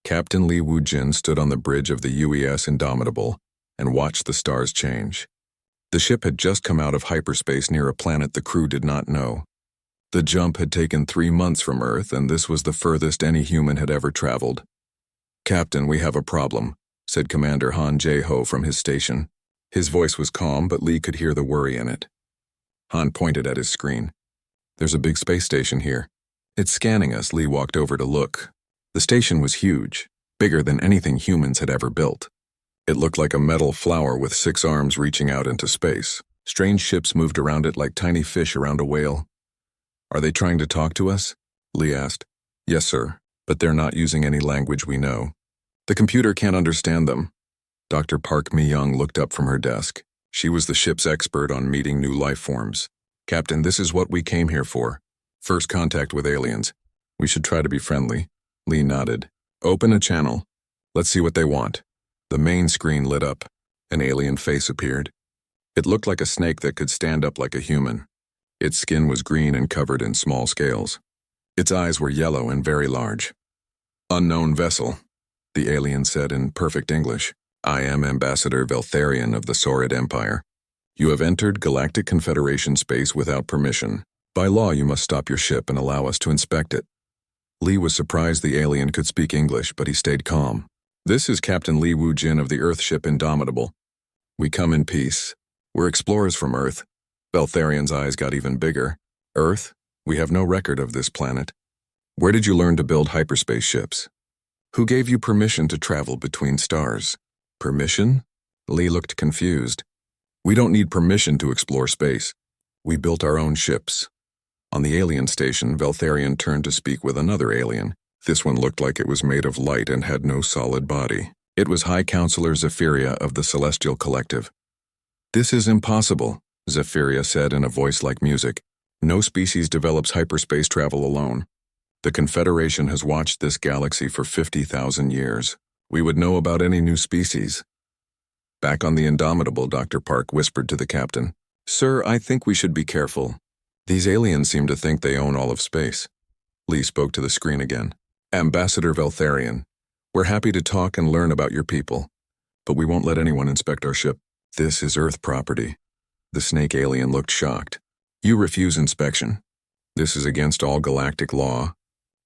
Captain Li Wujin stood on the bridge of the UES Indomitable and watched the stars change. The ship had just come out of hyperspace near a planet the crew did not know. The jump had taken 3 months from Earth, and this was the furthest any human had ever traveled. "Captain, we have a problem," said Commander Han Jae-ho from his station. His voice was calm, but Li could hear the worry in it. Han pointed at his screen. "There's a big space station here. It's scanning us." Li walked over to look. The station was huge, bigger than anything humans had ever built. It looked like a metal flower with 6 arms reaching out into space. Strange ships moved around it like tiny fish around a whale. "Are they trying to talk to us?" Li asked. "Yes, sir, but they're not using any language we know. The computer can't understand them." Dr. Park Mi-young looked up from her desk. She was the ship's expert on meeting new life forms. "Captain, this is what we came here for. First contact with aliens. We should try to be friendly." Li nodded. "Open a channel. Let's see what they want." The main screen lit up. An alien face appeared. It looked like a snake that could stand up like a human. Its skin was green and covered in small scales. Its eyes were yellow and very large. "Unknown vessel," the alien said in perfect English. "I am Ambassador Veltharion of the Saurid Empire. You have entered Galactic Confederation space without permission. By law, you must stop your ship and allow us to inspect it." Li was surprised the alien could speak English, but he stayed calm. "This is Captain Li Wujin of the Earth ship Indomitable. We come in peace. We're explorers from Earth." Veltharion's eyes got even bigger. "Earth? We have no record of this planet. Where did you learn to build hyperspace ships? Who gave you permission to travel between stars?" "Permission?" Li looked confused. "We don't need permission to explore space. We built our own ships." On the alien station, Veltharion turned to speak with another alien. This one looked like it was made of light and had no solid body. It was High Counselor Zephyria of the Celestial Collective. "This is impossible," Zephyria said in a voice like music. "No species develops hyperspace travel alone. The Confederation has watched this galaxy for 50,000 years. We would know about any new species." Back on the Indomitable, Dr. Park whispered to the captain, "Sir, I think we should be careful. These aliens seem to think they own all of space." Li spoke to the screen again. "Ambassador Veltharion, we're happy to talk and learn about your people, but we won't let anyone inspect our ship. This is Earth property." The snake alien looked shocked. "You refuse inspection. This is against all galactic law.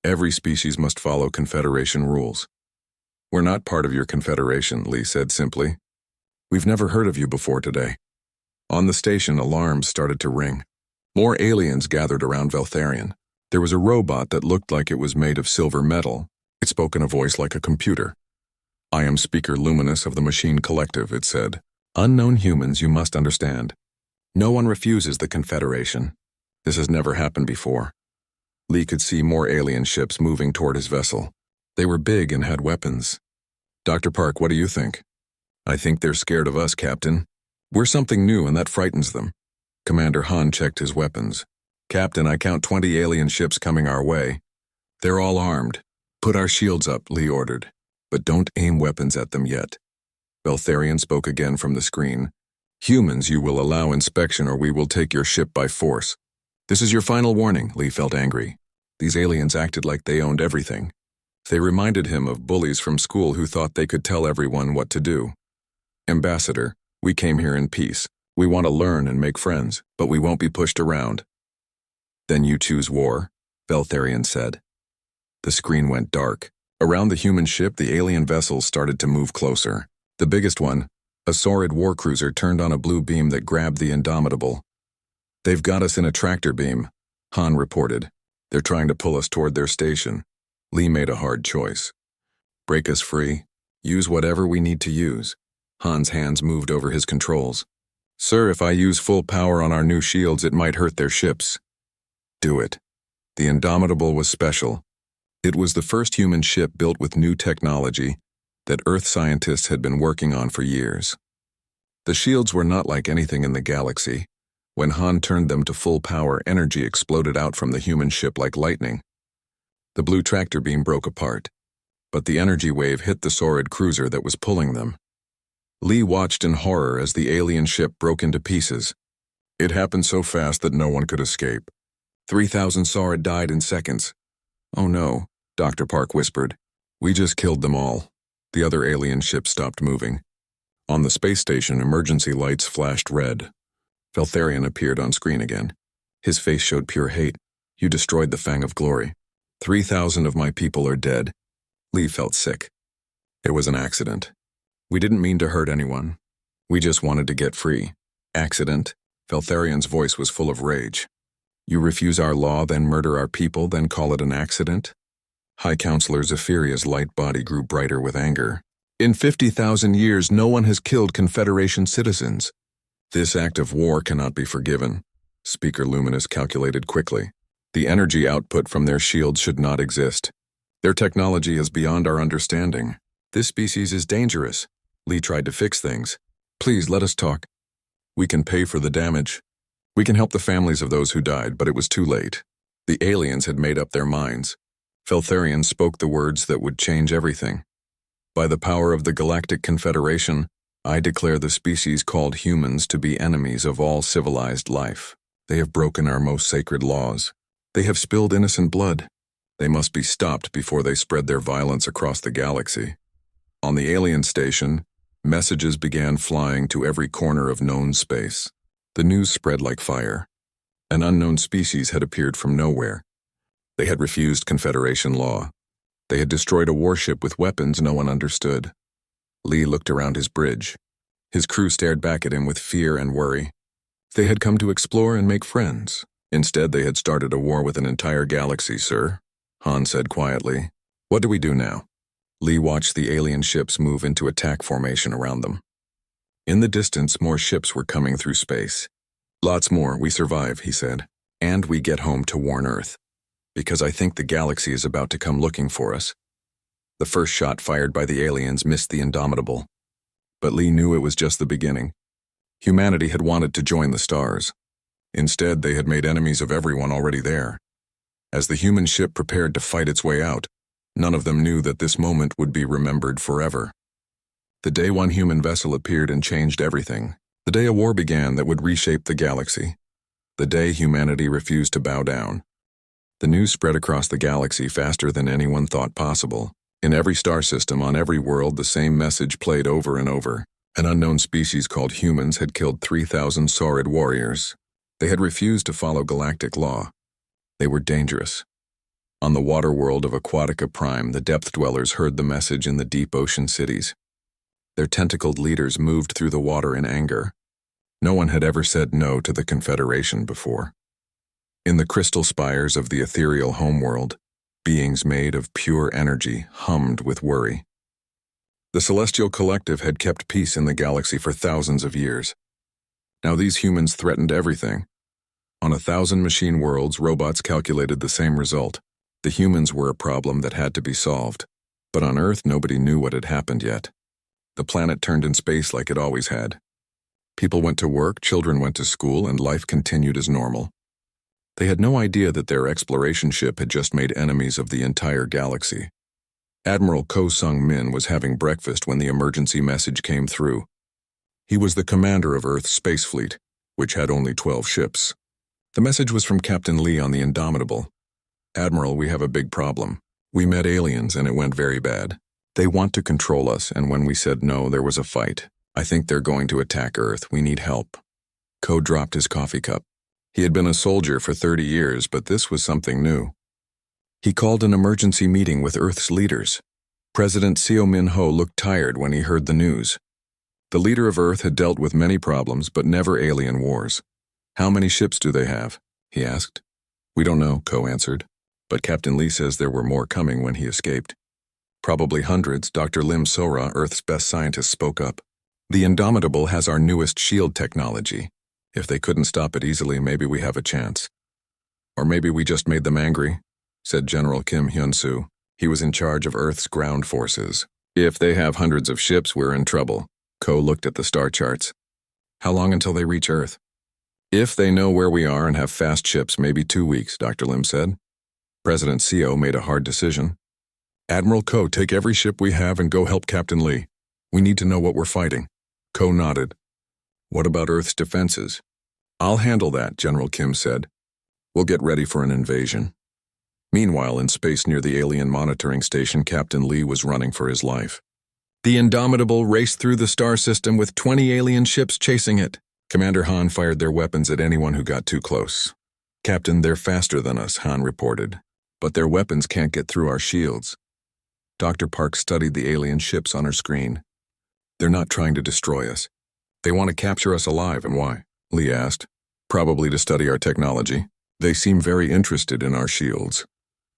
Every species must follow Confederation rules." "We're not part of your Confederation," Li said simply. "We've never heard of you before today." On the station, alarms started to ring. More aliens gathered around Veltharion. There was a robot that looked like it was made of silver metal. It spoke in a voice like a computer. "I am Speaker Luminous of the Machine Collective," it said. "Unknown humans, you must understand. No one refuses the Confederation. This has never happened before." Li could see more alien ships moving toward his vessel. They were big and had weapons. "Dr. Park, what do you think?" "I think they're scared of us, Captain. We're something new and that frightens them." Commander Han checked his weapons. "Captain, I count 20 alien ships coming our way. They're all armed. Put our shields up," Li ordered. "But don't aim weapons at them yet." Veltharion spoke again from the screen. "Humans, you will allow inspection or we will take your ship by force." "This is your final warning," Li felt angry. These aliens acted like they owned everything. They reminded him of bullies from school who thought they could tell everyone what to do. "Ambassador, we came here in peace. We want to learn and make friends, but we won't be pushed around." "Then you choose war," Veltharion said. The screen went dark. Around the human ship, the alien vessels started to move closer. The biggest one, a Saurid warcruiser, turned on a blue beam that grabbed the Indomitable. "They've got us in a tractor beam," Han reported. "They're trying to pull us toward their station." Li made a hard choice. "Break us free. Use whatever we need to use." Han's hands moved over his controls. "Sir, if I use full power on our new shields, it might hurt their ships." "Do it." The Indomitable was special. It was the first human ship built with new technology that Earth scientists had been working on for years. The shields were not like anything in the galaxy. When Han turned them to full power, energy exploded out from the human ship like lightning. The blue tractor beam broke apart, but the energy wave hit the Saurid cruiser that was pulling them. Li watched in horror as the alien ship broke into pieces. It happened so fast that no one could escape. 3,000 Saurid died in seconds. "Oh no," Dr. Park whispered. We just killed them all. The other alien ships stopped moving. On the space station, emergency lights flashed red. Feltharian appeared on screen again. His face showed pure hate. You destroyed the Fang of Glory. 3,000 of my people are dead. Lee felt sick. It was an accident. We didn't mean to hurt anyone. We just wanted to get free. Accident? Feltharian's voice was full of rage. You refuse our law, then murder our people, then call it an accident? High Counselor Zephyria's light body grew brighter with anger. In 50,000 years, no one has killed Confederation citizens. This act of war cannot be forgiven. Speaker Luminous calculated quickly. The energy output from their shields should not exist. Their technology is beyond our understanding. This species is dangerous. Lee tried to fix things. Please let us talk. We can pay for the damage. We can help the families of those who died, but it was too late. The aliens had made up their minds. Feltharian spoke the words that would change everything. By the power of the Galactic Confederation, I declare the species called humans to be enemies of all civilized life. They have broken our most sacred laws. They have spilled innocent blood. They must be stopped before they spread their violence across the galaxy. On the alien station, messages began flying to every corner of known space. The news spread like fire. An unknown species had appeared from nowhere. They had refused Confederation law. They had destroyed a warship with weapons no one understood. Lee looked around his bridge. His crew stared back at him with fear and worry. They had come to explore and make friends. Instead, they had started a war with an entire galaxy, sir. Han said quietly. What do we do now? Lee watched the alien ships move into attack formation around them. In the distance, more ships were coming through space. Lots more, we survive, he said. And we get home to warn Earth. Because I think the galaxy is about to come looking for us. The first shot fired by the aliens missed the Indomitable. But Lee knew it was just the beginning. Humanity had wanted to join the stars. Instead, they had made enemies of everyone already there. As the human ship prepared to fight its way out, none of them knew that this moment would be remembered forever. The day one human vessel appeared and changed everything. The day a war began that would reshape the galaxy. The day humanity refused to bow down. The news spread across the galaxy faster than anyone thought possible. In every star system, on every world, the same message played over and over. An unknown species called humans had killed 3,000 Saurid warriors. They had refused to follow galactic law. They were dangerous. On the water world of Aquatica Prime, the depth dwellers heard the message in the deep ocean cities. Their tentacled leaders moved through the water in anger. No one had ever said no to the Confederation before. In the crystal spires of the ethereal homeworld, beings made of pure energy hummed with worry. The Celestial Collective had kept peace in the galaxy for thousands of years. Now these humans threatened everything. On 1,000 machine worlds, robots calculated the same result. The humans were a problem that had to be solved. But on Earth, nobody knew what had happened yet. The planet turned in space like it always had. People went to work, children went to school, and life continued as normal. They had no idea that their exploration ship had just made enemies of the entire galaxy. Admiral Ko Sung-min was having breakfast when the emergency message came through. He was the commander of Earth's space fleet, which had only 12 ships. The message was from Captain Lee on the Indomitable. Admiral, we have a big problem. We met aliens and it went very bad. They want to control us, and when we said no, there was a fight. I think they're going to attack Earth. We need help. Ko dropped his coffee cup. He had been a soldier for 30 years, but this was something new. He called an emergency meeting with Earth's leaders. President Seo Min-ho looked tired when he heard the news. The leader of Earth had dealt with many problems, but never alien wars. How many ships do they have? He asked. We don't know, Ko answered. But Captain Lee says there were more coming when he escaped. Probably hundreds, Dr. Lim Sora, Earth's best scientist, spoke up. The Indomitable has our newest shield technology. If they couldn't stop it easily, maybe we have a chance. Or maybe we just made them angry, said General Kim Hyun-soo. He was in charge of Earth's ground forces. If they have hundreds of ships, we're in trouble. Ko looked at the star charts. How long until they reach Earth? If they know where we are and have fast ships, maybe 2 weeks, Dr. Lim said. President Seo made a hard decision. Admiral Ko, take every ship we have and go help Captain Lee. We need to know what we're fighting. Ko nodded. What about Earth's defenses? I'll handle that, General Kim said. We'll get ready for an invasion. Meanwhile, in space near the alien monitoring station, Captain Lee was running for his life. The Indomitable raced through the star system with 20 alien ships chasing it. Commander Han fired their weapons at anyone who got too close. "Captain, they're faster than us," Han reported. "But their weapons can't get through our shields." Dr. Park studied the alien ships on her screen. "They're not trying to destroy us. They want to capture us alive, and why?" Lee asked. "Probably to study our technology. They seem very interested in our shields."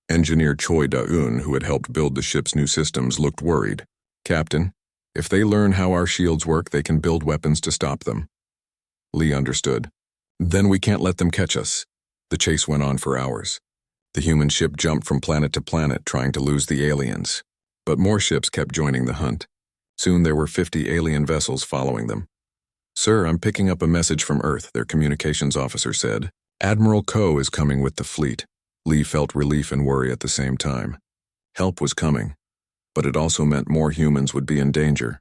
Engineer Choi Da-eun, who had helped build the ship's new systems, looked worried. "Captain, if they learn how our shields work, they can build weapons to stop them." Lee understood. "Then we can't let them catch us." The chase went on for hours. The human ship jumped from planet to planet, trying to lose the aliens. But more ships kept joining the hunt. Soon there were 50 alien vessels following them. "Sir, I'm picking up a message from Earth," their communications officer said. "Admiral Ko is coming with the fleet." Lee felt relief and worry at the same time. Help was coming, but it also meant more humans would be in danger.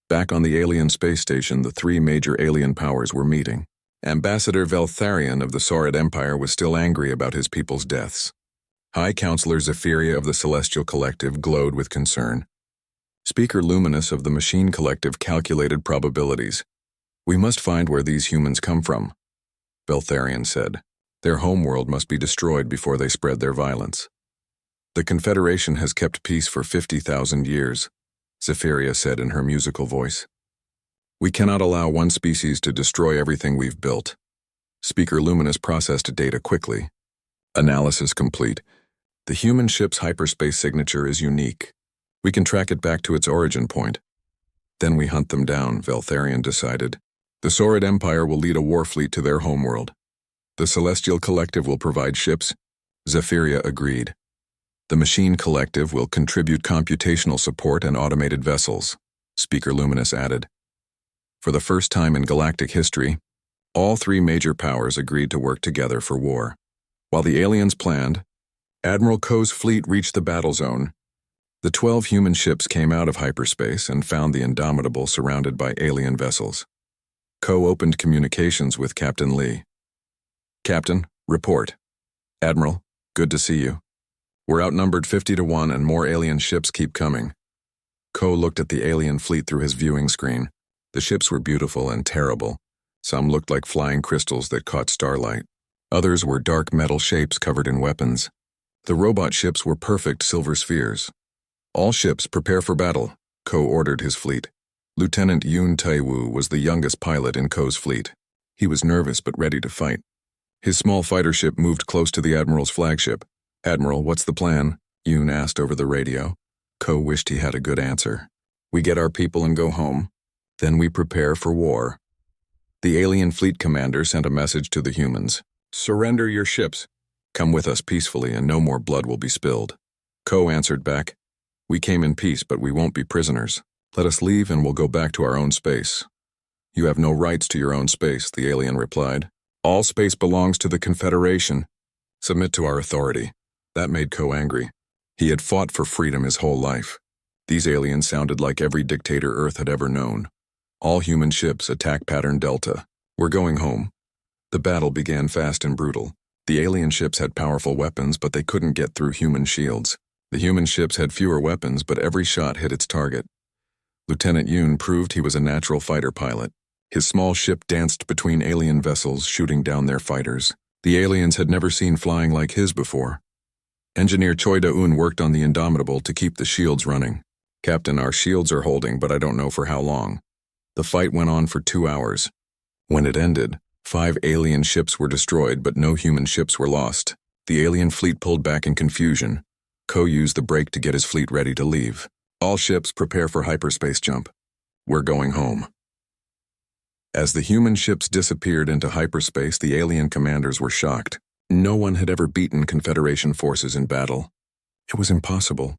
Back on the alien space station, the three major alien powers were meeting. Ambassador Veltharion of the Saurid Empire was still angry about his people's deaths. High Counselor Zephyria of the Celestial Collective glowed with concern. Speaker Luminous of the Machine Collective calculated probabilities. "We must find where these humans come from," Veltharion said. "Their homeworld must be destroyed before they spread their violence." "The Confederation has kept peace for 50,000 years, Zephyria said in her musical voice. "We cannot allow one species to destroy everything we've built." Speaker Luminous processed data quickly. Analysis complete. "The human ship's hyperspace signature is unique. We can track it back to its origin point. Then we hunt them down," Veltharion decided. "The Saurid Empire will lead a war fleet to their homeworld. The Celestial Collective will provide ships." Zephyria agreed. "The Machine Collective will contribute computational support and automated vessels," Speaker Luminous added. For the first time in galactic history, all three major powers agreed to work together for war. While the aliens planned, Admiral Ko's fleet reached the battle zone. The 12 human ships came out of hyperspace and found the Indomitable surrounded by alien vessels. Ko opened communications with Captain Lee. "Captain, report. Admiral, good to see you. We're outnumbered 50-1 and more alien ships keep coming." Ko looked at the alien fleet through his viewing screen. The ships were beautiful and terrible. Some looked like flying crystals that caught starlight. Others were dark metal shapes covered in weapons. The robot ships were perfect silver spheres. "All ships prepare for battle," Ko ordered his fleet. Lieutenant Yoon Tae-woo was the youngest pilot in Ko's fleet. He was nervous but ready to fight. His small fighter ship moved close to the Admiral's flagship. "Admiral, what's the plan?" Yoon asked over the radio. Ko wished he had a good answer. "We get our people and go home. Then we prepare for war." The alien fleet commander sent a message to the humans. "Surrender your ships. Come with us peacefully and no more blood will be spilled." Ko answered back, "We came in peace, but we won't be prisoners. Let us leave and we'll go back to our own space." "You have no rights to your own space," the alien replied. "All space belongs to the Confederation. Submit to our authority." That made Ko angry. He had fought for freedom his whole life. These aliens sounded like every dictator Earth had ever known. "All human ships, attack pattern Delta. We're going home." The battle began fast and brutal. The alien ships had powerful weapons, but they couldn't get through human shields. The human ships had fewer weapons, but every shot hit its target. Lieutenant Yoon proved he was a natural fighter pilot. His small ship danced between alien vessels, shooting down their fighters. The aliens had never seen flying like his before. Engineer Choi Da-eun worked on the Indomitable to keep the shields running. "Captain, our shields are holding, but I don't know for how long." The fight went on for 2 hours. When it ended, 5 alien ships were destroyed, but no human ships were lost. The alien fleet pulled back in confusion. Ko used the brake to get his fleet ready to leave. "All ships prepare for hyperspace jump. We're going home." As the human ships disappeared into hyperspace, the alien commanders were shocked. No one had ever beaten Confederation forces in battle. It was impossible.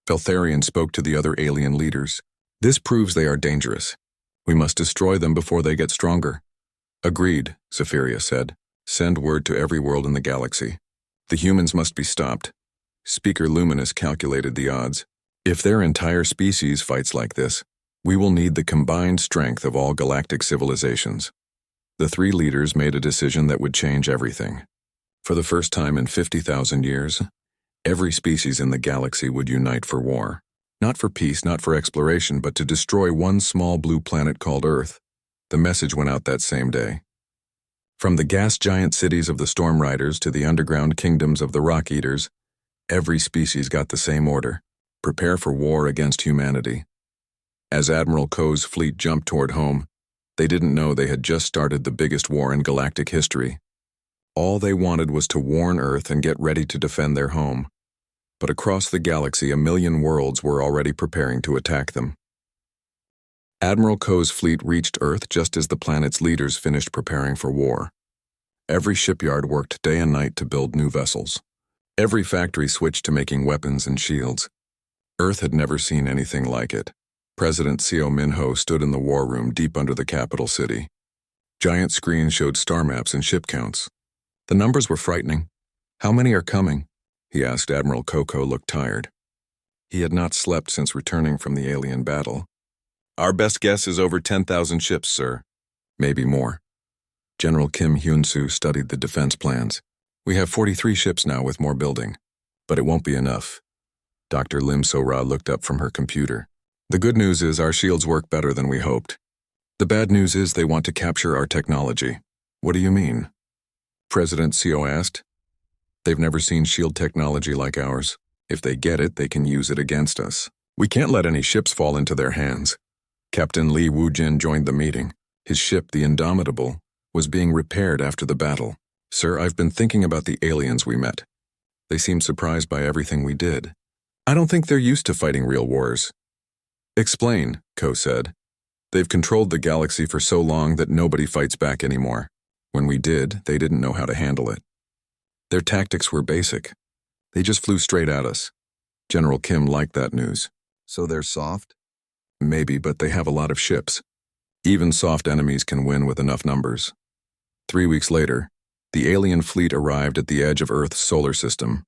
Veltharion spoke to the other alien leaders. "This proves they are dangerous. We must destroy them before they get stronger." "Agreed," Zephyria said. "Send word to every world in the galaxy. The humans must be stopped." Speaker Luminous calculated the odds. "If their entire species fights like this, we will need the combined strength of all galactic civilizations." The 3 leaders made a decision that would change everything. For the first time in 50,000 years, every species in the galaxy would unite for war. Not for peace, not for exploration, but to destroy one small blue planet called Earth. The message went out that same day. From the gas giant cities of the Storm Riders to the underground kingdoms of the Rock Eaters, every species got the same order: prepare for war against humanity. As Admiral Ko's fleet jumped toward home, they didn't know they had just started the biggest war in galactic history. All they wanted was to warn Earth and get ready to defend their home. But across the galaxy, 1,000,000 worlds were already preparing to attack them. Admiral Ko's fleet reached Earth just as the planet's leaders finished preparing for war. Every shipyard worked day and night to build new vessels. Every factory switched to making weapons and shields. Earth had never seen anything like it. President Seo Minho stood in the war room deep under the capital city. Giant screens showed star maps and ship counts. The numbers were frightening. "How many are coming?" he asked. Admiral Koko looked tired. He had not slept since returning from the alien battle. "Our best guess is over 10,000 ships, sir." "Maybe more." General Kim Hyun-soo studied the defense plans. "We have 43 ships now with more building. But it won't be enough." Dr. Lim So-ra looked up from her computer. "The good news is our shields work better than we hoped. The bad news is they want to capture our technology." "What do you mean?" President Seo asked. "They've never seen shield technology like ours. If they get it, they can use it against us. We can't let any ships fall into their hands." Captain Lee Woo-jin joined the meeting. His ship, the Indomitable, was being repaired after the battle. "Sir, I've been thinking about the aliens we met. They seemed surprised by everything we did. I don't think they're used to fighting real wars." "Explain," Ko said. "They've controlled the galaxy for so long that nobody fights back anymore. When we did, they didn't know how to handle it. Their tactics were basic. They just flew straight at us." General Kim liked that news. "So they're soft?" "Maybe, but they have a lot of ships. Even soft enemies can win with enough numbers." 3 weeks later, the alien fleet arrived at the edge of Earth's solar system.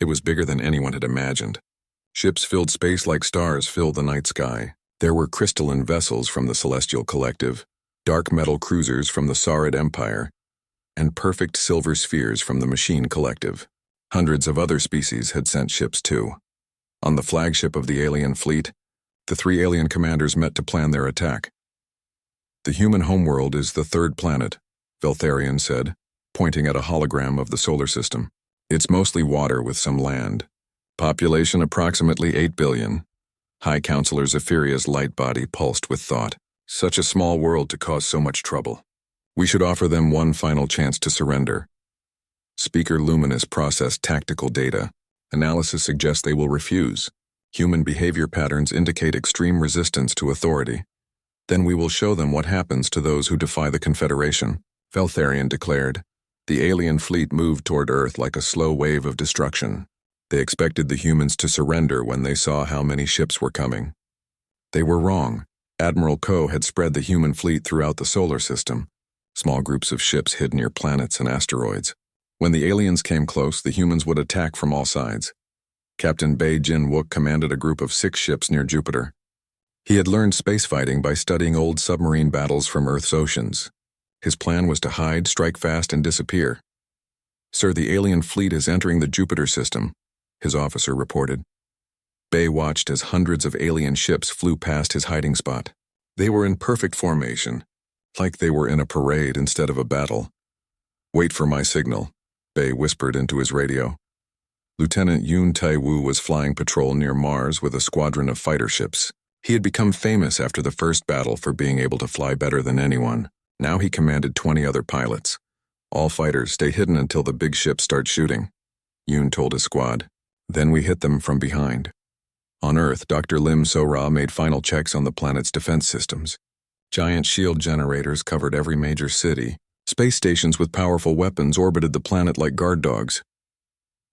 It was bigger than anyone had imagined. Ships filled space like stars filled the night sky. There were crystalline vessels from the Celestial Collective, dark metal cruisers from the Saurid Empire, and perfect silver spheres from the Machine Collective. Hundreds of other species had sent ships too. On the flagship of the alien fleet, the 3 alien commanders met to plan their attack. "The human homeworld is the 3rd planet," Veltharion said, pointing at a hologram of the solar system. "It's mostly water with some land. Population approximately 8 billion. High Counselor Zephiria's light body pulsed with thought. Such a small world to cause so much trouble. We should offer them one final chance to surrender." Speaker Luminous processed tactical data. Analysis suggests they will refuse. Human behavior patterns indicate extreme resistance to authority. "Then we will show them what happens to those who defy the Confederation," Veltharion declared. The alien fleet moved toward Earth like a slow wave of destruction. They expected the humans to surrender when they saw how many ships were coming. They were wrong. Admiral Ko had spread the human fleet throughout the solar system. Small groups of ships hid near planets and asteroids. When the aliens came close, the humans would attack from all sides. Captain Bae Jin-wook commanded a group of 6 ships near Jupiter. He had learned space fighting by studying old submarine battles from Earth's oceans. His plan was to hide, strike fast, and disappear. "Sir, the alien fleet is entering the Jupiter system," his officer reported. Bae watched as hundreds of alien ships flew past his hiding spot. They were in perfect formation, like they were in a parade instead of a battle. "Wait for my signal," Bae whispered into his radio. Lieutenant Yoon Tae-woo was flying patrol near Mars with a squadron of fighter ships. He had become famous after the first battle for being able to fly better than anyone. Now he commanded 20 other pilots. "All fighters, stay hidden until the big ships start shooting," Yoon told his squad. "Then we hit them from behind." On Earth, Dr. Lim So-ra made final checks on the planet's defense systems. Giant shield generators covered every major city. Space stations with powerful weapons orbited the planet like guard dogs.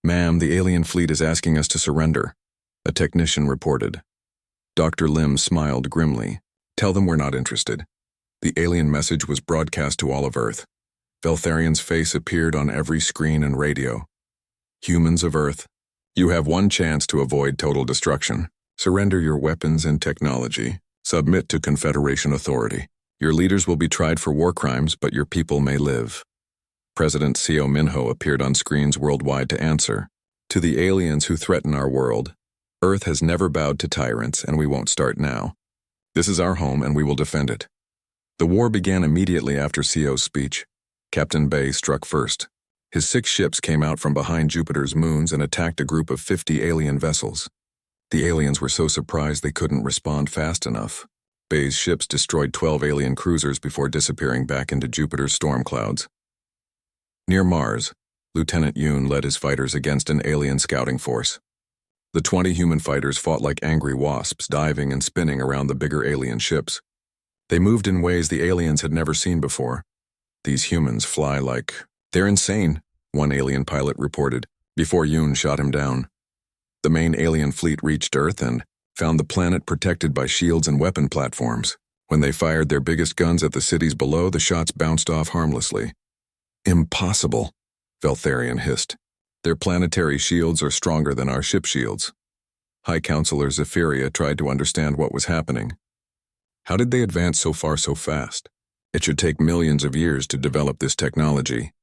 "Ma'am, the alien fleet is asking us to surrender," a technician reported. Dr. Lim smiled grimly. "Tell them we're not interested." The alien message was broadcast to all of Earth. Veltharion's face appeared on every screen and radio. "Humans of Earth, you have one chance to avoid total destruction. Surrender your weapons and technology. Submit to Confederation authority. Your leaders will be tried for war crimes, but your people may live." President Seo Minho appeared on screens worldwide to answer. To the aliens who threaten our world, Earth has never bowed to tyrants, and we won't start now. This is our home, and we will defend it. The war began immediately after Seo's speech. Captain Bay struck first. His 6 ships came out from behind Jupiter's moons and attacked a group of 50 alien vessels. The aliens were so surprised they couldn't respond fast enough. Bay's ships destroyed 12 alien cruisers before disappearing back into Jupiter's storm clouds. Near Mars, Lieutenant Yoon led his fighters against an alien scouting force. The 20 human fighters fought like angry wasps, diving and spinning around the bigger alien ships. They moved in ways the aliens had never seen before. These humans fly like... "They're insane," one alien pilot reported, before Yoon shot him down. The main alien fleet reached Earth and found the planet protected by shields and weapon platforms. When they fired their biggest guns at the cities below, the shots bounced off harmlessly. "Impossible," Veltharion hissed. "Their planetary shields are stronger than our ship shields." High Counselor Zephyria tried to understand what was happening. How did they advance so far so fast? It should take millions of years to develop this technology.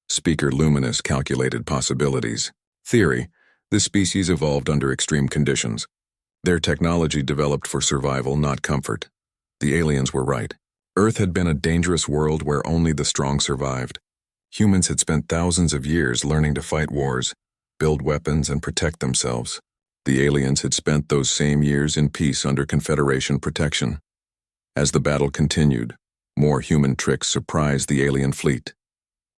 Speaker Luminous calculated possibilities. Theory: this species evolved under extreme conditions. Their technology developed for survival, not comfort. The aliens were right. Earth had been a dangerous world where only the strong survived. Humans had spent thousands of years learning to fight wars, build weapons, and protect themselves. The aliens had spent those same years in peace under Confederation protection. As the battle continued, more human tricks surprised the alien fleet.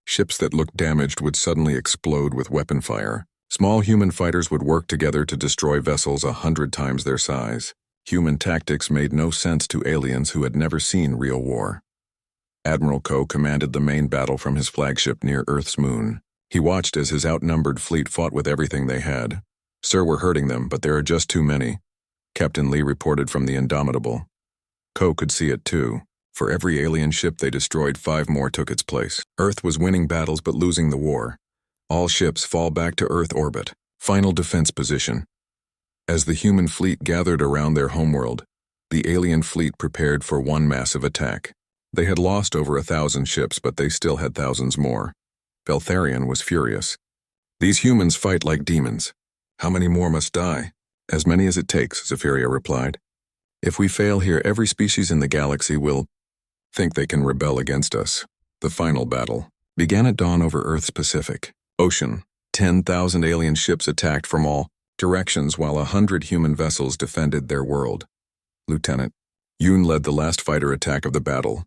Ships that looked damaged would suddenly explode with weapon fire. Small human fighters would work together to destroy vessels 100 times their size. Human tactics made no sense to aliens who had never seen real war. Admiral Ko commanded the main battle from his flagship near Earth's moon. He watched as his outnumbered fleet fought with everything they had. "Sir, we're hurting them, but there are just too many," Captain Lee reported from the Indomitable. Ko could see it too. For every alien ship they destroyed, 5 more took its place. Earth was winning battles but losing the war. All ships fall back to Earth orbit. Final defense position. As the human fleet gathered around their homeworld, the alien fleet prepared for one massive attack. They had lost over 1,000 ships, but they still had thousands more. Veltharion was furious. "These humans fight like demons. How many more must die?" "As many as it takes," Zephyria replied. "If we fail here, every species in the galaxy will think they can rebel against us." The final battle began at dawn over Earth's Pacific Ocean. 10,000 alien ships attacked from all directions while 100 human vessels defended their world. Lieutenant Yoon led the last fighter attack of the battle.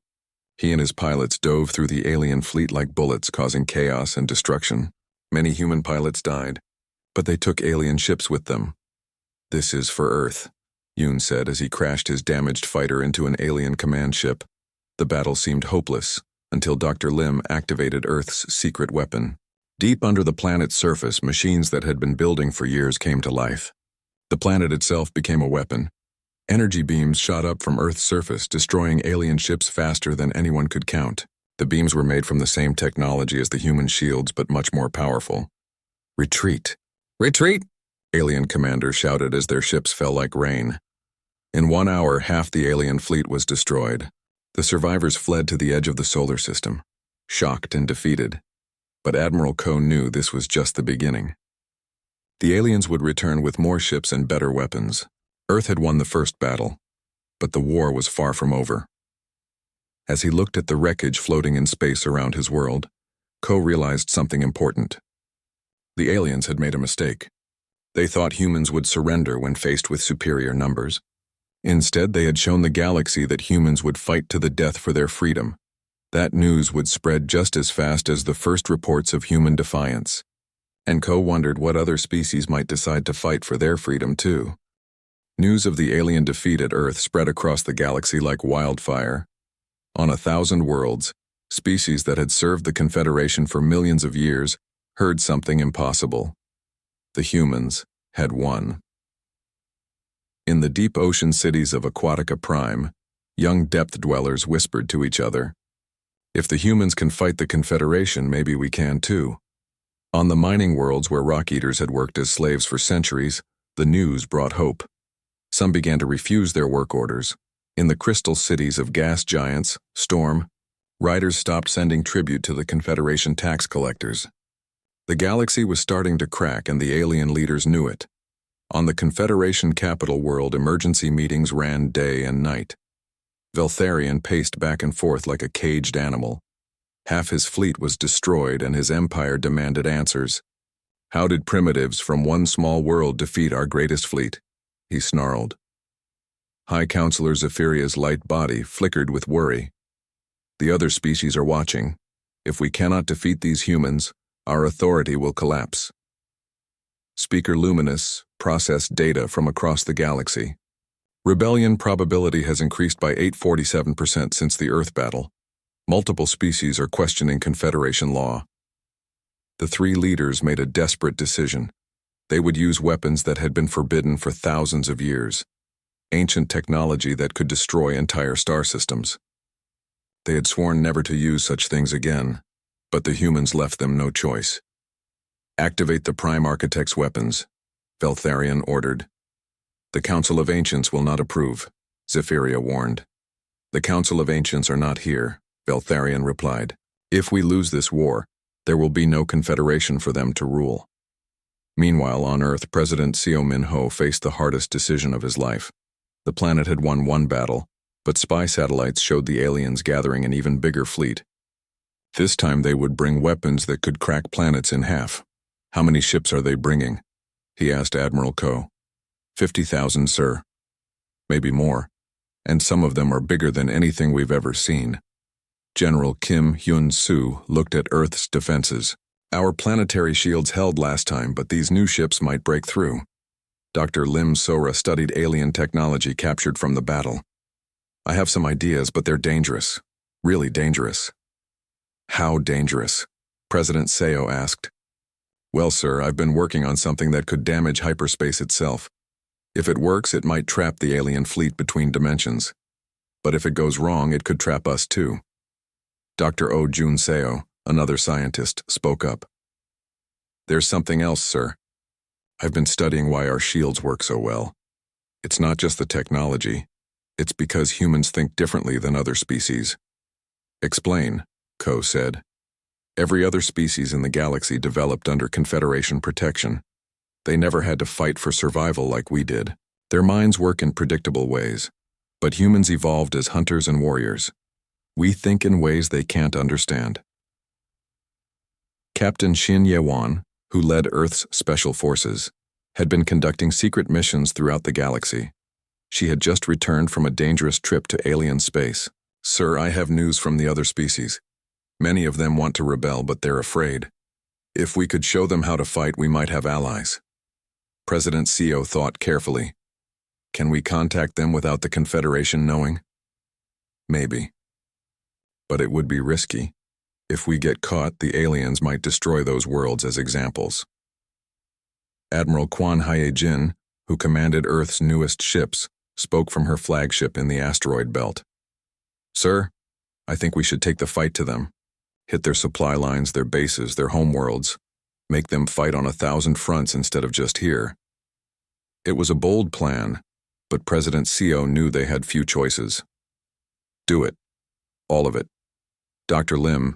He and his pilots dove through the alien fleet like bullets, causing chaos and destruction. Many human pilots died, but they took alien ships with them. "This is for Earth," Yoon said as he crashed his damaged fighter into an alien command ship. The battle seemed hopeless until Dr. Lim activated Earth's secret weapon. Deep under the planet's surface, machines that had been building for years came to life. The planet itself became a weapon. Energy beams shot up from Earth's surface, destroying alien ships faster than anyone could count. The beams were made from the same technology as the human shields, but much more powerful. "Retreat! Retreat!" alien commanders shouted as their ships fell like rain. In 1 hour, half the alien fleet was destroyed. The survivors fled to the edge of the solar system, shocked and defeated. But Admiral Ko knew this was just the beginning. The aliens would return with more ships and better weapons. Earth had won the first battle, but the war was far from over. As he looked at the wreckage floating in space around his world, Ko realized something important. The aliens had made a mistake. They thought humans would surrender when faced with superior numbers. Instead, they had shown the galaxy that humans would fight to the death for their freedom. That news would spread just as fast as the first reports of human defiance. And Ko wondered what other species might decide to fight for their freedom too. News of the alien defeat at Earth spread across the galaxy like wildfire. On 1,000 worlds, species that had served the Confederation for millions of years heard something impossible. The humans had won. In the deep ocean cities of Aquatica Prime, young depth dwellers whispered to each other, "If the humans can fight the Confederation, maybe we can too." On the mining worlds where rock eaters had worked as slaves for centuries, the news brought hope. Some began to refuse their work orders. In the crystal cities of gas giants, Storm, Riders stopped sending tribute to the Confederation tax collectors. The galaxy was starting to crack, and the alien leaders knew it. On the Confederation capital world, emergency meetings ran day and night. Veltharion paced back and forth like a caged animal. Half his fleet was destroyed, and his empire demanded answers. "How did primitives from one small world defeat our greatest fleet?" he snarled. High Counselor Zephyria's light body flickered with worry. "The other species are watching. If we cannot defeat these humans, our authority will collapse." Speaker Luminous processed data from across the galaxy. Rebellion probability has increased by 847% since the Earth battle. Multiple species are questioning Confederation law. The three leaders made a desperate decision. They would use weapons that had been forbidden for thousands of years. Ancient technology that could destroy entire star systems. They had sworn never to use such things again, but the humans left them no choice. "Activate the Prime Architect's weapons," Veltharion ordered. "The Council of Ancients will not approve," Zephyria warned. "The Council of Ancients are not here," Veltharion replied. "If we lose this war, there will be no confederation for them to rule." Meanwhile, on Earth, President Seo Min-ho faced the hardest decision of his life. The planet had won one battle, but spy satellites showed the aliens gathering an even bigger fleet. This time they would bring weapons that could crack planets in half. "How many ships are they bringing?" he asked Admiral Ko. 50,000, sir. Maybe more. And some of them are bigger than anything we've ever seen. General Kim Hyun-soo looked at Earth's defenses. "Our planetary shields held last time, but these new ships might break through." Dr. Lim Sora studied alien technology captured from the battle. "I have some ideas, but they're dangerous. Really dangerous." "How dangerous?" President Seo asked. "Well, sir, I've been working on something that could damage hyperspace itself. If it works, it might trap the alien fleet between dimensions. But if it goes wrong, it could trap us too." Dr. Oh Jun Seo, another scientist, spoke up. "There's something else, sir. I've been studying why our shields work so well. It's not just the technology. It's because humans think differently than other species." "Explain," Ko said. "Every other species in the galaxy developed under Confederation protection. They never had to fight for survival like we did. Their minds work in predictable ways. But humans evolved as hunters and warriors. We think in ways they can't understand." Captain Shin Ye-won, who led Earth's special forces, had been conducting secret missions throughout the galaxy. She had just returned from a dangerous trip to alien space. "Sir, I have news from the other species. Many of them want to rebel, but they're afraid. If we could show them how to fight, we might have allies." President Seo thought carefully. "Can we contact them without the Confederation knowing?" "Maybe. But it would be risky. If we get caught, the aliens might destroy those worlds as examples." Admiral Kwan Hae-jin, who commanded Earth's newest ships, spoke from her flagship in the asteroid belt. "Sir, I think we should take the fight to them. Hit their supply lines, their bases, their homeworlds. Make them fight on 1,000 fronts instead of just here." It was a bold plan, but President Seo knew they had few choices. "Do it. All of it. Dr. Lim,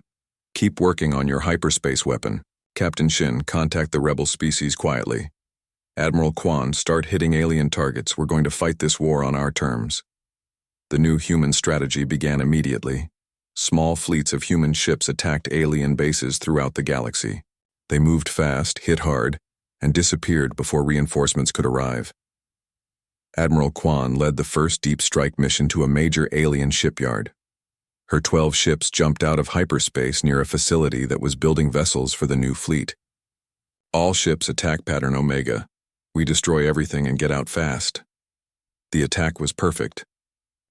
keep working on your hyperspace weapon. Captain Shin, contact the rebel species quietly. Admiral Kwan, start hitting alien targets. We're going to fight this war on our terms." The new human strategy began immediately. Small fleets of human ships attacked alien bases throughout the galaxy. They moved fast, hit hard, and disappeared before reinforcements could arrive. Admiral Kwan led the first deep strike mission to a major alien shipyard. Her 12 ships jumped out of hyperspace near a facility that was building vessels for the new fleet. "All ships attack pattern Omega. We destroy everything and get out fast." The attack was perfect.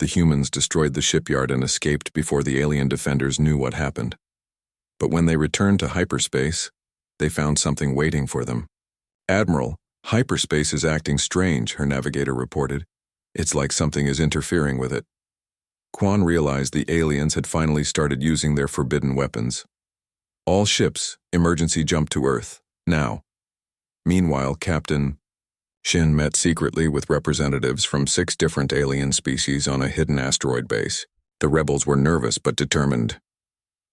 The humans destroyed the shipyard and escaped before the alien defenders knew what happened. But when they returned to hyperspace, they found something waiting for them. "Admiral, hyperspace is acting strange," her navigator reported. "It's like something is interfering with it." Kwan realized the aliens had finally started using their forbidden weapons. "All ships, emergency jump to Earth, now." Meanwhile, Captain Shin met secretly with representatives from 6 different alien species on a hidden asteroid base. The rebels were nervous but determined.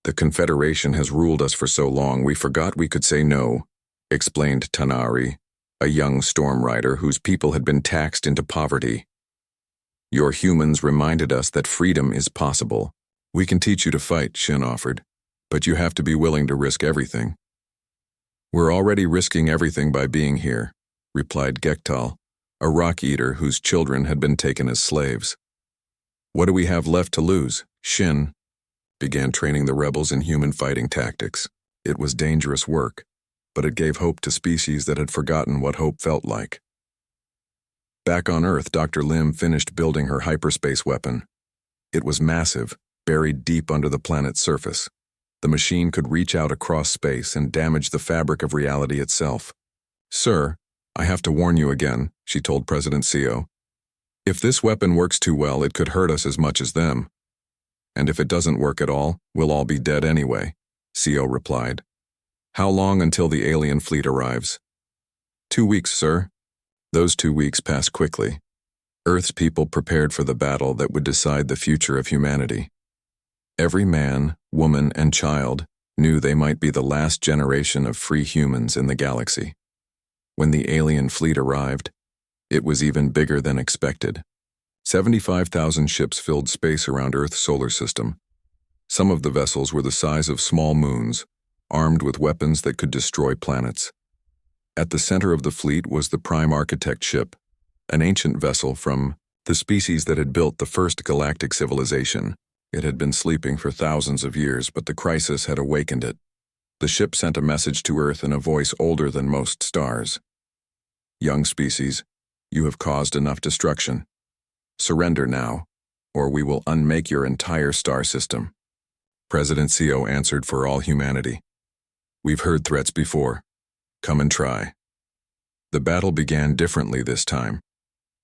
"The Confederation has ruled us for so long we forgot we could say no," explained Tanari, a young storm rider whose people had been taxed into poverty. "Your humans reminded us that freedom is possible. We can teach you to fight," Shin offered, "but you have to be willing to risk everything." "We're already risking everything by being here," replied Gektal, a rock eater whose children had been taken as slaves. "What do we have left to lose?" Shin began training the rebels in human fighting tactics. It was dangerous work, but it gave hope to species that had forgotten what hope felt like. Back on Earth, Dr. Lim finished building her hyperspace weapon. It was massive, buried deep under the planet's surface. The machine could reach out across space and damage the fabric of reality itself. "Sir, I have to warn you again," she told President Seo. "If this weapon works too well, it could hurt us as much as them. And if it doesn't work at all, we'll all be dead anyway," Seo replied. "How long until the alien fleet arrives?" 2 weeks, sir." Those 2 weeks passed quickly. Earth's people prepared for the battle that would decide the future of humanity. Every man, woman, and child knew they might be the last generation of free humans in the galaxy. When the alien fleet arrived, it was even bigger than expected. 75,000 ships filled space around Earth's solar system. Some of the vessels were the size of small moons, armed with weapons that could destroy planets. At the center of the fleet was the Prime Architect ship, an ancient vessel from the species that had built the first galactic civilization. It had been sleeping for thousands of years, but the crisis had awakened it. The ship sent a message to Earth in a voice older than most stars. "Young species, you have caused enough destruction. Surrender now, or we will unmake your entire star system." President Seo answered for all humanity. "We've heard threats before. Come and try." The battle began differently this time.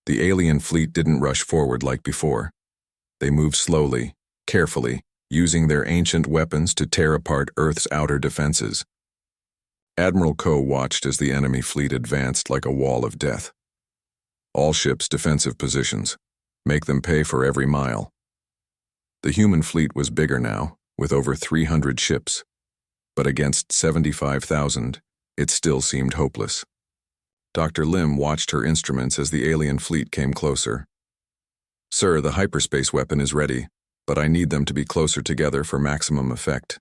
The alien fleet didn't rush forward like before. They moved slowly, carefully, using their ancient weapons to tear apart Earth's outer defenses. Admiral Ko watched as the enemy fleet advanced like a wall of death. "All ships defensive positions. Make them pay for every mile." The human fleet was bigger now, with over 300 ships, but against 75,000, it still seemed hopeless. Dr. Lim watched her instruments as the alien fleet came closer. "Sir, the hyperspace weapon is ready, but I need them to be closer together for maximum effect."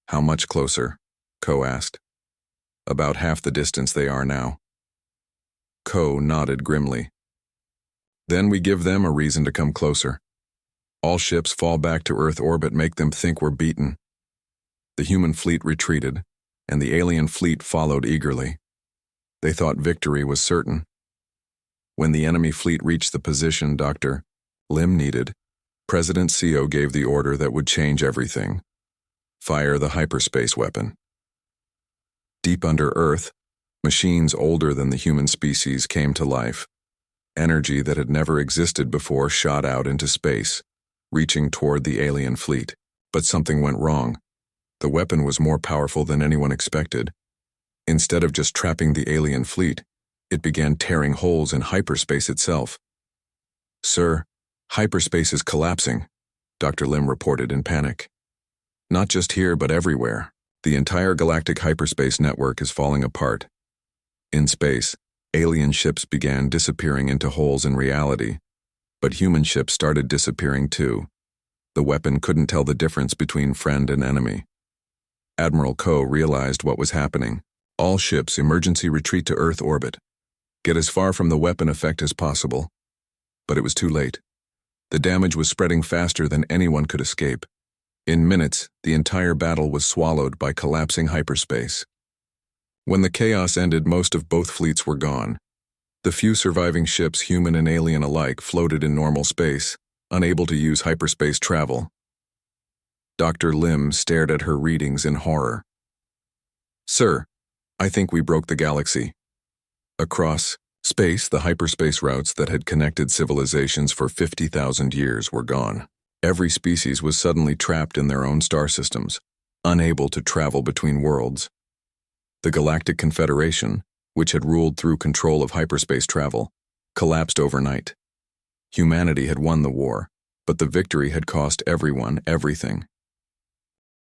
"How much closer?" Ko asked. "About half the distance they are now." Ko nodded grimly. "Then we give them a reason to come closer. All ships fall back to Earth orbit, make them think we're beaten." The human fleet retreated, and the alien fleet followed eagerly. They thought victory was certain. When the enemy fleet reached the position Dr. Lim needed, President Seo gave the order that would change everything. "Fire the hyperspace weapon." Deep under Earth, machines older than the human species came to life. Energy that had never existed before shot out into space, reaching toward the alien fleet. But something went wrong. The weapon was more powerful than anyone expected. Instead of just trapping the alien fleet, it began tearing holes in hyperspace itself. "Sir, hyperspace is collapsing," Dr. Lim reported in panic. "Not just here, but everywhere. The entire galactic hyperspace network is falling apart." In space, alien ships began disappearing into holes in reality, but human ships started disappearing too. The weapon couldn't tell the difference between friend and enemy. Admiral Ko realized what was happening. "All ships, emergency retreat to Earth orbit. Get as far from the weapon effect as possible." But it was too late. The damage was spreading faster than anyone could escape. In minutes, the entire battle was swallowed by collapsing hyperspace. When the chaos ended, most of both fleets were gone. The few surviving ships, human and alien alike, floated in normal space, unable to use hyperspace travel. Dr. Lim stared at her readings in horror. "Sir, I think we broke the galaxy." Across space, the hyperspace routes that had connected civilizations for 50,000 years were gone. Every species was suddenly trapped in their own star systems, unable to travel between worlds. The Galactic Confederation, which had ruled through control of hyperspace travel, collapsed overnight. Humanity had won the war, but the victory had cost everyone everything.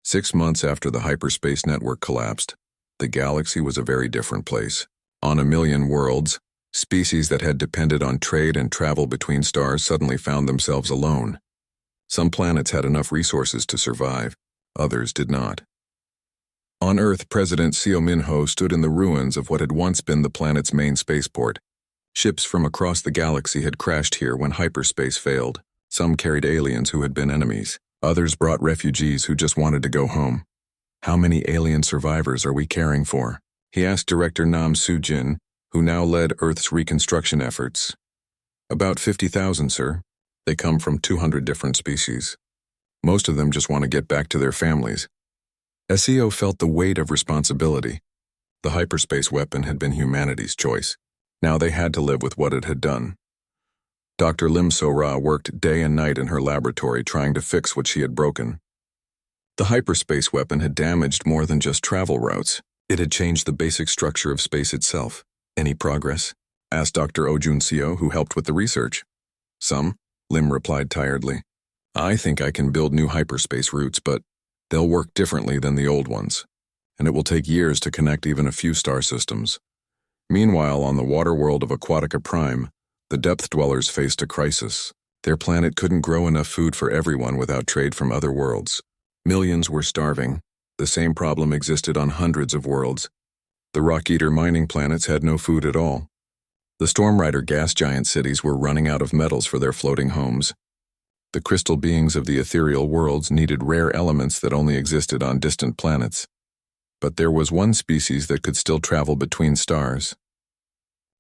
6 months after the hyperspace network collapsed, the galaxy was a very different place. On a million worlds, species that had depended on trade and travel between stars suddenly found themselves alone. Some planets had enough resources to survive, others did not. On Earth, President Seo Min-ho stood in the ruins of what had once been the planet's main spaceport. Ships from across the galaxy had crashed here when hyperspace failed. Some carried aliens who had been enemies. Others brought refugees who just wanted to go home. "How many alien survivors are we caring for?" he asked Director Nam Soo-jin, who now led Earth's reconstruction efforts. "About 50,000, sir. They come from 200 different species. Most of them just want to get back to their families." SEO felt the weight of responsibility. The hyperspace weapon had been humanity's choice. Now they had to live with what it had done. Dr. Lim So-ra worked day and night in her laboratory trying to fix what she had broken. The hyperspace weapon had damaged more than just travel routes. It had changed the basic structure of space itself. "Any progress?" asked Dr. Oh Jun-seo, who helped with the research. "Some," Lim replied tiredly. "I think I can build new hyperspace routes, but they'll work differently than the old ones, and it will take years to connect even a few star systems." Meanwhile, on the water world of Aquatica Prime, the depth dwellers faced a crisis. Their planet couldn't grow enough food for everyone without trade from other worlds. Millions were starving. The same problem existed on hundreds of worlds. The rock-eater mining planets had no food at all. The Stormrider gas giant cities were running out of metals for their floating homes. The crystal beings of the ethereal worlds needed rare elements that only existed on distant planets. But there was one species that could still travel between stars.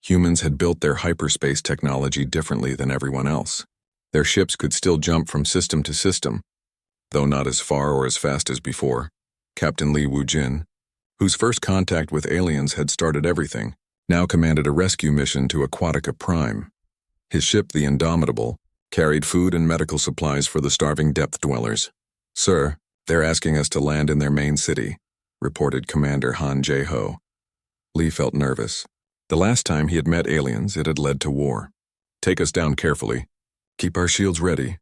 Humans had built their hyperspace technology differently than everyone else. Their ships could still jump from system to system, though not as far or as fast as before. Captain Lee Woo-jin, whose first contact with aliens had started everything, now commanded a rescue mission to Aquatica Prime. His ship, the Indomitable, carried food and medical supplies for the starving depth dwellers. "Sir, they're asking us to land in their main city," reported Commander Han Jae-ho. Lee felt nervous. The last time he had met aliens, it had led to war. "Take us down carefully. Keep our shields ready."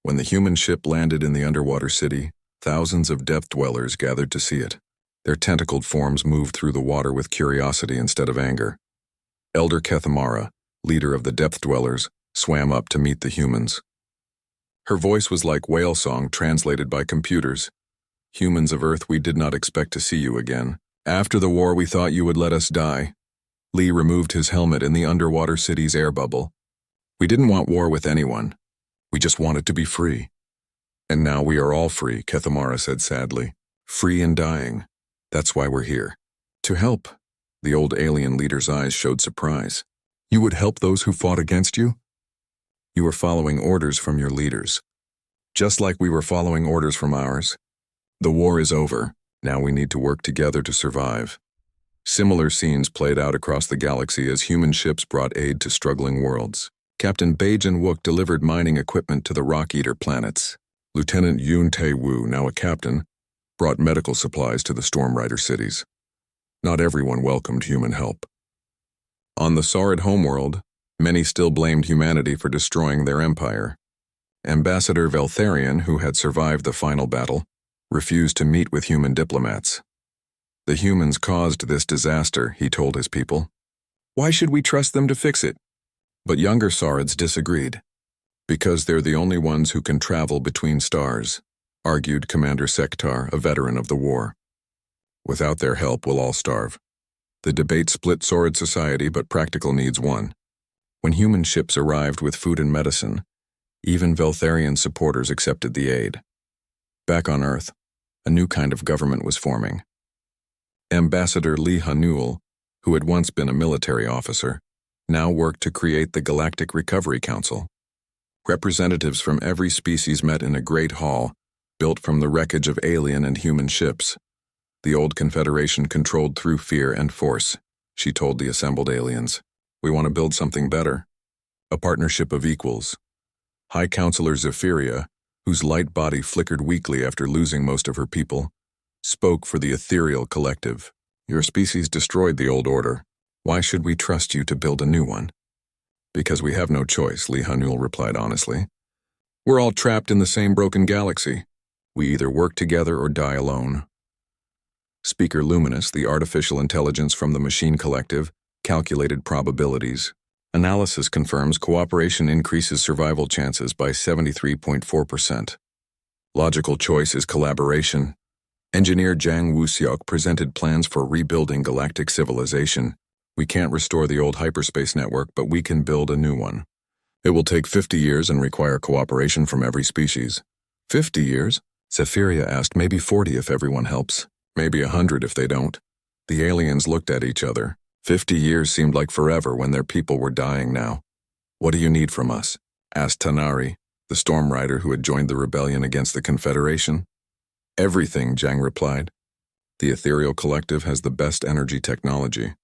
When the human ship landed in the underwater city, thousands of depth dwellers gathered to see it. Their tentacled forms moved through the water with curiosity instead of anger. Elder Kethamara, leader of the depth dwellers, swam up to meet the humans. Her voice was like whale song translated by computers. "Humans of Earth, we did not expect to see you again. After the war, we thought you would let us die." Lee removed his helmet in the underwater city's air bubble. "We didn't want war with anyone. We just wanted to be free. And now we are all free," Kethamara said sadly. "Free and dying. That's why we're here. To help." The old alien leader's eyes showed surprise. "You would help those who fought against you?" "You were following orders from your leaders. Just like we were following orders from ours. The war is over. Now we need to work together to survive." Similar scenes played out across the galaxy as human ships brought aid to struggling worlds. Captain Bae-jin Wook delivered mining equipment to the rock-eater planets. Lieutenant Yoon Tae-woo, now a captain, brought medical supplies to the Stormrider cities. Not everyone welcomed human help. On the Saurid homeworld, many still blamed humanity for destroying their empire. Ambassador Veltharion, who had survived the final battle, refused to meet with human diplomats. "The humans caused this disaster," he told his people. "Why should we trust them to fix it?" But younger Saurids disagreed. "Because they're the only ones who can travel between stars," argued Commander Sektar, a veteran of the war. "Without their help, we'll all starve." The debate split Saurid society, but practical needs won. When human ships arrived with food and medicine, even Veltharion supporters accepted the aid. Back on Earth, a new kind of government was forming. Ambassador Lee Ha-neul, who had once been a military officer, now worked to create the Galactic Recovery Council. Representatives from every species met in a great hall, built from the wreckage of alien and human ships. The old Confederation controlled through fear and force, she told the assembled aliens. "We want to build something better. A partnership of equals." High Counselor Zephyria, whose light body flickered weakly after losing most of her people, spoke for the ethereal collective. "Your species destroyed the old order. Why should we trust you to build a new one?" "Because we have no choice," Lee Ha-neul replied honestly. "We're all trapped in the same broken galaxy. We either work together or die alone. Speaker Luminous, the artificial intelligence from the Machine Collective, calculated probabilities. Analysis confirms cooperation increases survival chances by 73.4%. Logical choice is collaboration. Engineer Zhang Wuxiok presented plans for rebuilding galactic civilization. We can't restore the old hyperspace network, but we can build a new one. It will take 50 years and require cooperation from every species. 50 years? Zephyria asked. Maybe 40 if everyone helps. Maybe 100 if they don't. The aliens looked at each other. 50 years seemed like forever when their people were dying now. What do you need from us? Asked Tanari, the storm rider who had joined the rebellion against the Confederation. Everything, Zhang replied. The Ethereal Collective has the best energy technology.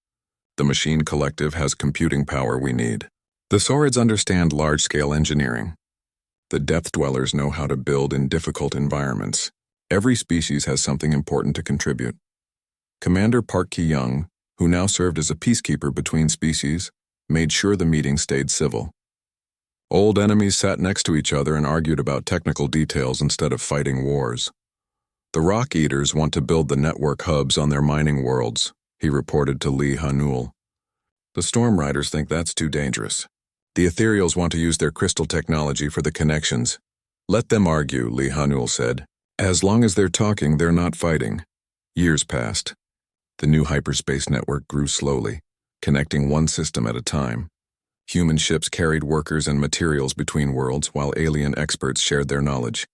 The Machine Collective has computing power we need. The Saurids understand large-scale engineering. The Depth Dwellers know how to build in difficult environments. Every species has something important to contribute. Commander Park Ki-young, who now served as a peacekeeper between species, made sure the meeting stayed civil. Old enemies sat next to each other and argued about technical details instead of fighting wars. The Rock Eaters want to build the network hubs on their mining worlds, he reported to Li Hanul. The Storm Riders think that's too dangerous. The Ethereals want to use their crystal technology for the connections. Let them argue, Li Hanul said. As long as they're talking, they're not fighting. Years passed. The new hyperspace network grew slowly, connecting one system at a time. Human ships carried workers and materials between worlds while alien experts shared their knowledge.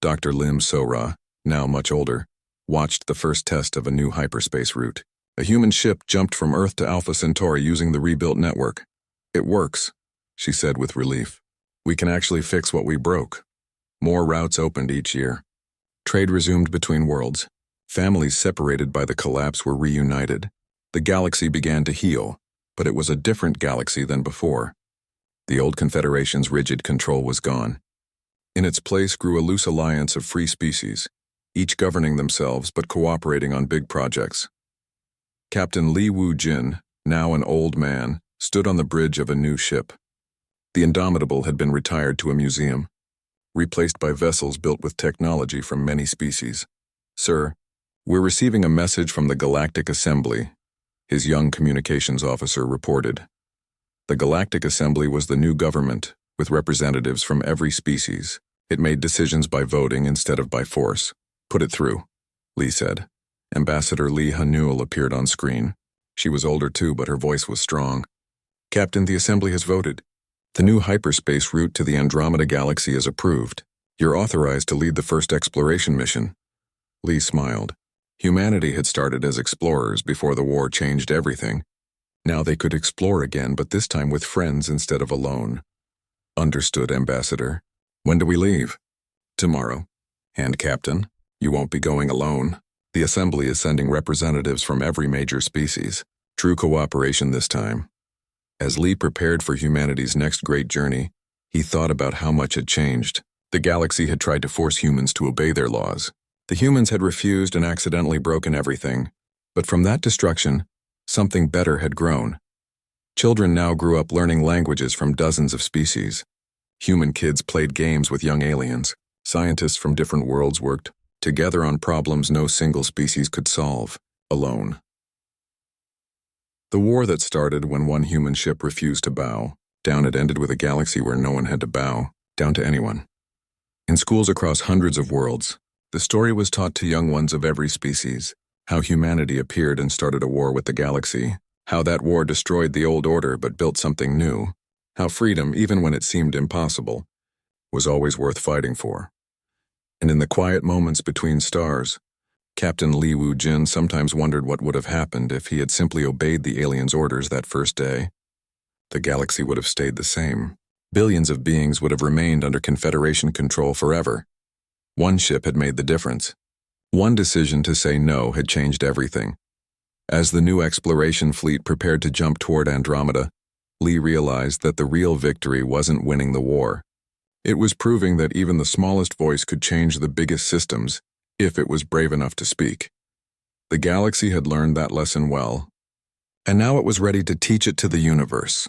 Dr. Lim Sora, now much older, watched the first test of a new hyperspace route. A human ship jumped from Earth to Alpha Centauri using the rebuilt network. It works, she said with relief. We can actually fix what we broke. More routes opened each year. Trade resumed between worlds. Families separated by the collapse were reunited. The galaxy began to heal, but it was a different galaxy than before. The old Confederation's rigid control was gone. In its place grew a loose alliance of free species, each governing themselves but cooperating on big projects. Captain Li Wu-jin, now an old man, stood on the bridge of a new ship. The Indomitable had been retired to a museum, replaced by vessels built with technology from many species. Sir, we're receiving a message from the Galactic Assembly, his young communications officer reported. The Galactic Assembly was the new government, with representatives from every species. It made decisions by voting instead of by force. Put it through, Li said. Ambassador Li Hanul appeared on screen. She was older too, but her voice was strong. Captain, the Assembly has voted. The new hyperspace route to the Andromeda Galaxy is approved. You're authorized to lead the first exploration mission. Li smiled. Humanity had started as explorers before the war changed everything. Now they could explore again, but this time with friends instead of alone. Understood, Ambassador. When do we leave? Tomorrow. And Captain, you won't be going alone. The Assembly is sending representatives from every major species. True cooperation this time. As Li prepared for humanity's next great journey, he thought about how much had changed. The galaxy had tried to force humans to obey their laws. The humans had refused and accidentally broken everything. But from that destruction, something better had grown. Children now grew up learning languages from dozens of species. Human kids played games with young aliens. Scientists from different worlds worked together on problems no single species could solve, alone. The war that started when one human ship refused to bow down had ended with a galaxy where no one had to bow down to anyone. In schools across hundreds of worlds, the story was taught to young ones of every species, how humanity appeared and started a war with the galaxy, how that war destroyed the old order but built something new, how freedom, even when it seemed impossible, was always worth fighting for. And in the quiet moments between stars, Captain Li Wu-jin sometimes wondered what would have happened if he had simply obeyed the aliens' orders that first day. The galaxy would have stayed the same. Billions of beings would have remained under Confederation control forever. One ship had made the difference. One decision to say no had changed everything. As the new exploration fleet prepared to jump toward Andromeda, Li realized that the real victory wasn't winning the war. It was proving that even the smallest voice could change the biggest systems if it was brave enough to speak. The galaxy had learned that lesson well, and now it was ready to teach it to the universe.